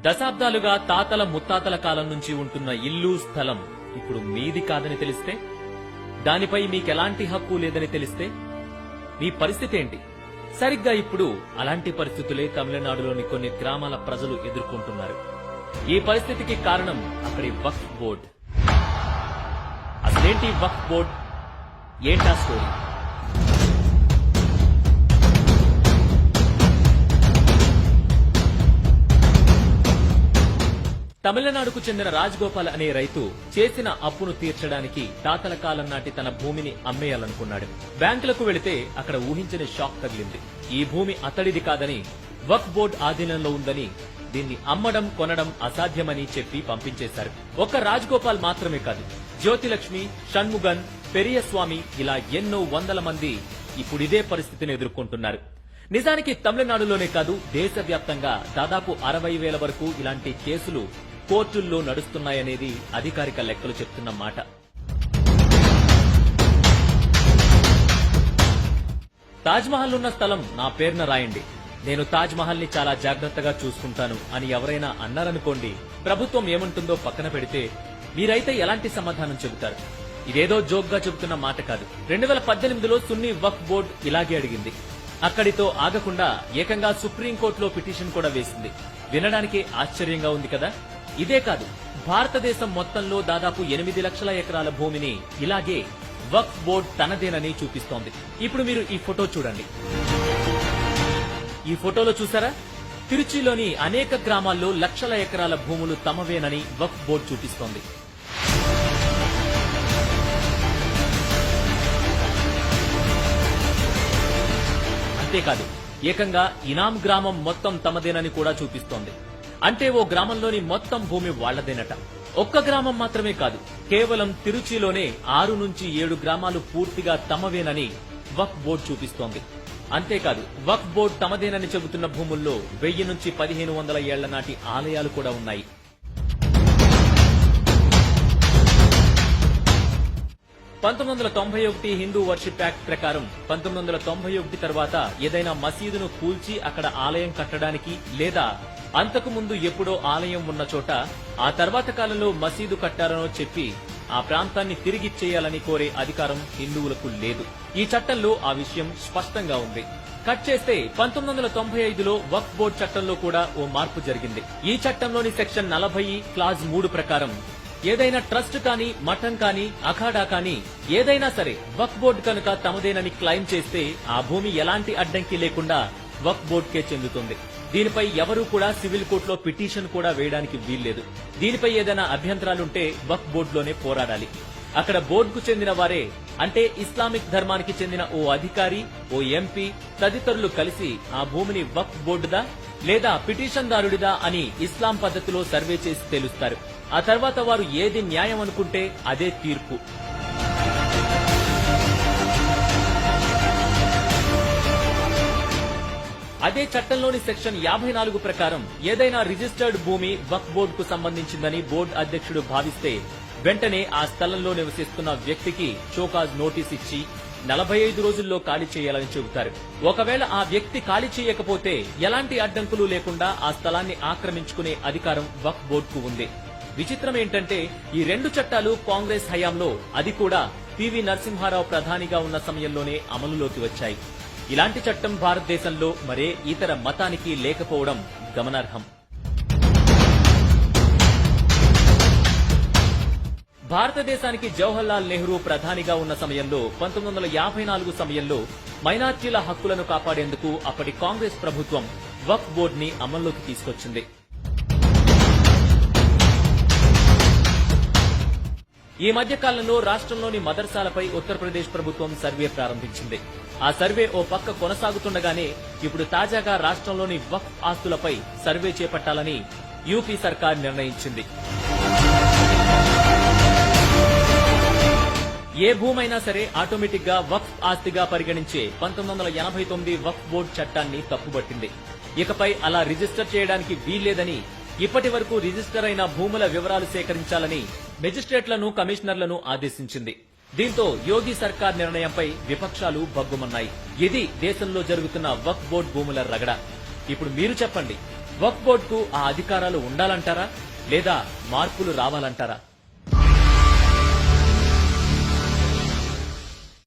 దశాబ్దాలుగా తాతల ముత్తాతల కాలం నుంచి ఉంటున్న ఇల్లు స్థలం ఇప్పుడు మీది కాదని తెలిస్తే, దానిపై మీకెలాంటి హక్కు లేదని తెలిస్తే మీ పరిస్థితి ఏంటి? సరిగ్గా ఇప్పుడు అలాంటి పరిస్థితులే తమిళనాడులోని కొన్ని గ్రామాల ప్రజలు ఎదుర్కొంటున్నారు. ఈ పరిస్థితికి కారణం అక్కడి వక్ఫ్ బోర్డ్. అసలేంటి వక్ఫ్ బోర్డ్? ఏంటా స్టోరీ? తమిళనాడుకు చెందిన రాజగోపాల్ అనే రైతు చేసిన అప్పును తీర్చడానికి తాతల కాలం నాటి తన భూమిని అమ్మేయాలనుకున్నాడు. బ్యాంకులకు వెళితే అక్కడ ఊహించని షాక్ తగిలింది. ఈ భూమి అతడిది కాదని, వక్ఫ్ బోర్డ్ ఆధీనంలో ఉందని, దీన్ని అమ్మడం కొనడం అసాధ్యమని చెప్పి పంపించేశారు. ఒక్క రాజగోపాల్ మాత్రమే కాదు, జ్యోతిలక్ష్మి, షణ్ముగన్, పెరియస్వామి ఇలా ఎన్నో వందల మంది ఇప్పుడిదే పరిస్థితిని ఎదుర్కొంటున్నారు. నిజానికి తమిళనాడులోనే కాదు, దేశవ్యాప్తంగా దాదాపు 60,000 వరకు ఇలాంటి కేసులు కోర్టుల్లో నడుస్తున్నాయనేది అధికారిక లెక్కలు చెప్తున్న మాట. తాజ్మహల్ ఉన్న స్థలం నా పేరున రాయండి, నేను తాజ్మహల్ ని చాలా జాగ్రత్తగా చూసుకుంటాను అని ఎవరైనా అన్నారనుకోండి, ప్రభుత్వం ఏమంటుందో పక్కన పెడితే మీరైతే ఎలాంటి సమాధానం చెబుతారు? ఇదేదో జోక్ గా చెబుతున్న మాట కాదు. 2018లో సున్నీ వక్ఫ్ బోర్డు ఇలాగే అడిగింది. అక్కడితో ఆగకుండా ఏకంగా సుప్రీంకోర్టులో పిటిషన్ కూడా వేసింది. వినడానికి ఆశ్చర్యంగా ఉంది కదా? ఇదే కాదు, భారతదేశం మొత్తంలో దాదాపు 8 లక్షల ఎకరాల భూమిని ఇలాగే వక్ఫ్ బోర్డ్ తనదేనని చూపిస్తోంది. ఇప్పుడు మీరు ఈ ఫోటో చూడండి. ఈ ఫోటోలో చూసారా? తిరుచిలోని అనేక గ్రామాల్లో లక్షల ఎకరాల భూములు తమవేనని వక్ఫ్ బోర్డు చూపిస్తోంది. అంతేకాదు, ఏకంగా ఇనాం గ్రామం మొత్తం తమదేనని కూడా చూపిస్తోంది. అంటే ఓ గ్రామంలోని మొత్తం భూమి వాళ్లదేనట. ఒక్క గ్రామం మాత్రమే కాదు, కేవలం తిరుచిలోనే 6 నుంచి 7 గ్రామాలు పూర్తిగా తమవేనని వక్ఫ్ బోర్డు చూపిస్తోంది. అంతేకాదు, వక్ఫ్ బోర్డు తమదేనని చెబుతున్న భూముల్లో 1000 నుంచి 1500 ఏళ్ల నాటి ఆలయాలు కూడా ఉన్నాయి. హిందూ వర్షిప్ యాక్ట్ ప్రకారం 1991 తర్వాత ఏదైనా మసీదును కూల్చి అక్కడ ఆలయం కట్టడానికి, లేదా అంతకు ముందు ఎప్పుడో ఆలయం ఉన్న చోట ఆ తర్వాత కాలంలో మసీదు కట్టారనో చెప్పి ఆ ప్రాంతాన్ని తిరిగిచ్చేయాలని కోరే అధికారం హిందువులకు లేదు. ఈ చట్టంలో ఆ విషయం స్పష్టంగా ఉంది. కట్ చేస్తే 1995లో వక్ఫ్ బోర్డు చట్టంలో కూడా ఓ మార్పు జరిగింది. ఈ చట్టంలోని సెక్షన్ 40 క్లాజ్ 3 ప్రకారం ఏదైనా ట్రస్ట్ కానీ, మఠం కానీ, అఖాడా కానీ ఏదైనా సరే వక్ఫ్ బోర్డు కనుక తమదేనని క్లెయిమ్ చేస్తే ఆ భూమి ఎలాంటి అడ్డంకి లేకుండా వక్ఫ్ బోర్డుకే చెందుతుంది. దీనిపై ఎవరూ కూడా సివిల్ కోర్టులో పిటిషన్ కూడా వేయడానికి వీల్లేదు. దీనిపై ఏదైనా అభ్యంతరాలుంటే వక్ఫ్ బోర్డులోనే పోరాడాలి. అక్కడ బోర్డుకు చెందిన వారే, అంటే ఇస్లామిక్ ధర్మానికి చెందిన ఓ అధికారి, ఓ ఎంపీ తదితరులు కలిసి ఆ భూమిని వక్ఫ్ బోర్డుదా లేదా పిటిషన్దారుడిదా అని ఇస్లాం పద్ధతిలో సర్వే చేసి తెలుస్తారు. ఆ తర్వాత వారు ఏది న్యాయం అనుకుంటే అదే తీర్పు. అదే చట్టంలోని సెక్షన్ 54 ప్రకారం ఏదైనా రిజిస్టర్డ్ భూమి వక్ఫ్ బోర్డుకు సంబంధించిందని బోర్డు అధ్యక్షుడు భావిస్తే వెంటనే ఆ స్థలంలో నివసిస్తున్న వ్యక్తికి షోకాజ్ నోటీస్ ఇచ్చి 45 రోజుల్లో ఖాళీ చేయాలని చెబుతారు. ఒకవేళ ఆ వ్యక్తి ఖాళీ చేయకపోతే ఎలాంటి అడ్డంకులు లేకుండా ఆ స్థలాన్ని ఆక్రమించుకునే అధికారం వక్ఫ్ బోర్డుకు ఉంది. విచిత్రం ఏంటంటే ఈ 2 చట్టాలు కాంగ్రెస్ హయాంలో, అది కూడా పివి నరసింహారావు ప్రధానిగా ఉన్న సమయంలోనే అమలులోకి వచ్చాయి. ఇలాంటి చట్టం భారతదేశంలో మరే ఇతర మతానికి లేకపోవడం గమనార్హం. భారతదేశానికి జవహర్లాల్ నెహ్రూ ప్రధానిగా ఉన్న సమయంలో 1954 సమయంలో మైనార్టీల హక్కులను కాపాడేందుకు అప్పటి కాంగ్రెస్ ప్రభుత్వం వక్ఫ్ బోర్డుని అమల్లోకి తీసుకొచ్చింది. ఈ మధ్య కాలంలో రాష్ట్రంలోని మదర్సాలపై ఉత్తరప్రదేశ్ ప్రభుత్వం సర్వే ప్రారంభించింది. ఆ సర్వే ఓ పక్క కొనసాగుతుండగానే ఇప్పుడు తాజాగా రాష్ట్రంలోని వక్ఫ్ ఆస్తులపై సర్వే చేపట్టాలని యూపీ సర్కార్ నిర్ణయించింది. ఏ భూమైనా సరే ఆటోమేటిక్ గా వక్ఫ్ ఆస్తిగా పరిగణించే 1989 వక్ఫ్ బోర్డు చట్టాన్ని తప్పుబట్టింది. ఇకపై అలా రిజిస్టర్ చేయడానికి వీల్లేదని, ఇప్పటి వరకు రిజిస్టర్ అయిన భూముల వివరాలు సేకరించాలని మెజిస్ట్రేట్లను, కమిషనర్లను ఆదేశించింది. దీంతో యోగి సర్కార్ నిర్ణయంపై విపక్షాలు భగ్గుమన్నాయి. ఇది దేశంలో జరుగుతున్న వక్ఫ్ బోర్డు భూముల రగడ. ఇప్పుడు మీరు చెప్పండి, వక్ఫ్ బోర్డుకు ఆ అధికారాలు ఉండాలంటారా లేదా మార్పులు రావాలంటారా?